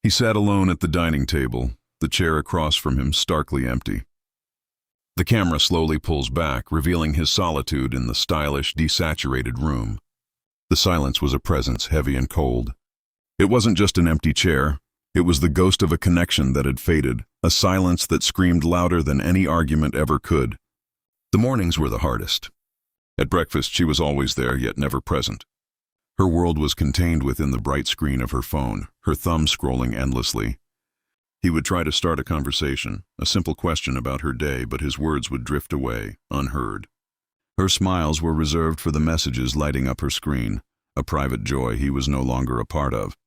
He sat alone at the dining table, the chair across from him starkly empty. The camera slowly pulls back, revealing his solitude in the stylish, desaturated room. The silence was a presence, heavy and cold. It wasn't just an empty chair. It was the ghost of a connection that had faded, a silence that screamed louder than any argument ever could. The mornings were the hardest. At breakfast, she was always there, yet never present. Her world was contained within the bright screen of her phone, her thumb scrolling endlessly. He would try to start a conversation, a simple question about her day, but his words would drift away, unheard. Her smiles were reserved for the messages lighting up her screen, a private joy he was no longer a part of.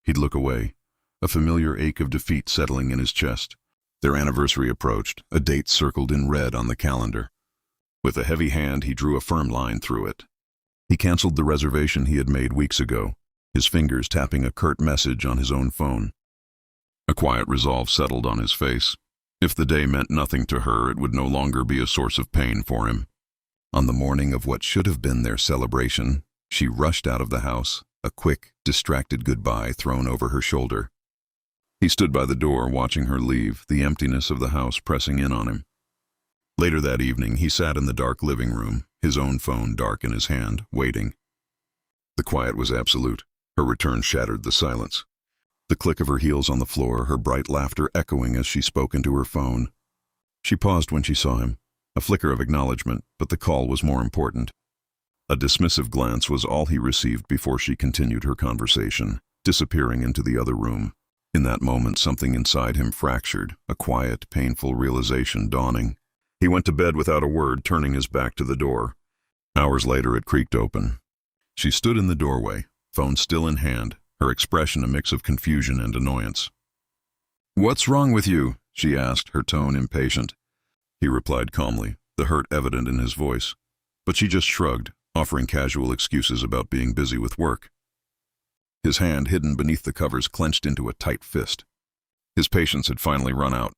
He'd look away, a familiar ache of defeat settling in his chest. Their anniversary approached, a date circled in red on the calendar. With a heavy hand, he drew a firm line through it. He canceled the reservation he had made weeks ago, his fingers tapping a curt message on his own phone. A quiet resolve settled on his face. If the day meant nothing to her, it would no longer be a source of pain for him. On the morning of what should have been their celebration, she rushed out of the house, a quick, distracted goodbye thrown over her shoulder. He stood by the door, watching her leave, the emptiness of the house pressing in on him. Later that evening, he sat in the dark living room, his own phone dark in his hand, waiting. The quiet was absolute. Her return shattered the silence. The click of her heels on the floor, her bright laughter echoing as she spoke into her phone. She paused when she saw him, a flicker of acknowledgement, but the call was more important. A dismissive glance was all he received before she continued her conversation, disappearing into the other room. In that moment, something inside him fractured, a quiet, painful realization dawning. He went to bed without a word, turning his back to the door. Hours later, it creaked open. She stood in the doorway, phone still in hand, her expression a mix of confusion and annoyance. "What's wrong with you?" she asked, her tone impatient. He replied calmly, the hurt evident in his voice. But she just shrugged, offering casual excuses about being busy with work. His hand, hidden beneath the covers, clenched into a tight fist. His patience had finally run out.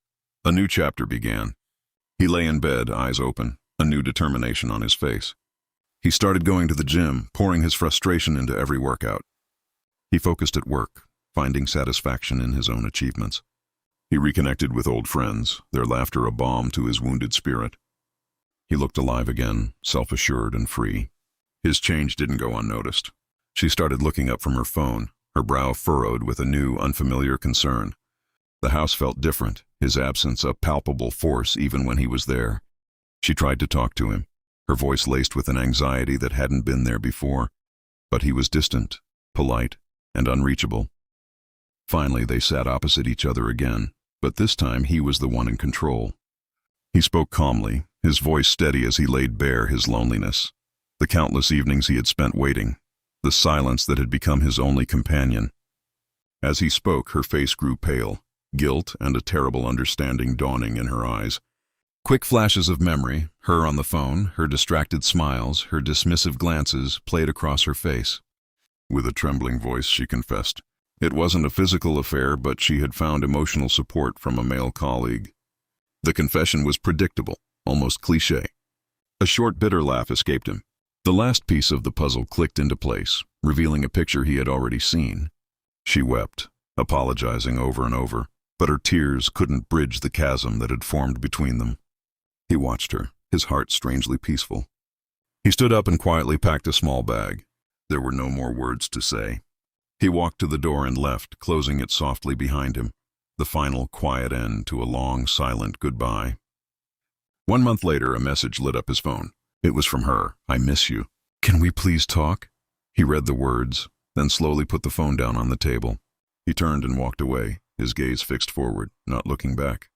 A new chapter began. He lay in bed, eyes open, a new determination on his face. He started going to the gym, pouring his frustration into every workout. He focused at work, finding satisfaction in his own achievements. He reconnected with old friends, their laughter a balm to his wounded spirit. He looked alive again, self-assured and free. His change didn't go unnoticed. She started looking up from her phone, her brow furrowed with a new, unfamiliar concern. The house felt different, his absence a palpable force even when he was there. She tried to talk to him, her voice laced with an anxiety that hadn't been there before, but he was distant, polite, and unreachable. Finally, they sat opposite each other again, but this time he was the one in control. He spoke calmly, his voice steady as he laid bare his loneliness, the countless evenings he had spent waiting, the silence that had become his only companion. As he spoke, her face grew pale, guilt and a terrible understanding dawning in her eyes. Quick flashes of memory, her on the phone, her distracted smiles, her dismissive glances, played across her face. With a trembling voice, she confessed. It wasn't a physical affair, but she had found emotional support from a male colleague. The confession was predictable, almost cliché. A short, bitter laugh escaped him. The last piece of the puzzle clicked into place, revealing a picture he had already seen. She wept, apologizing over and over, but her tears couldn't bridge the chasm that had formed between them. He watched her, his heart strangely peaceful. He stood up and quietly packed a small bag. There were no more words to say. He walked to the door and left, closing it softly behind him, the final quiet end to a long, silent goodbye. 1 month later, a message lit up his phone. It was from her. "I miss you. Can we please talk?" He read the words, then slowly put the phone down on the table. He turned and walked away, his gaze fixed forward, not looking back.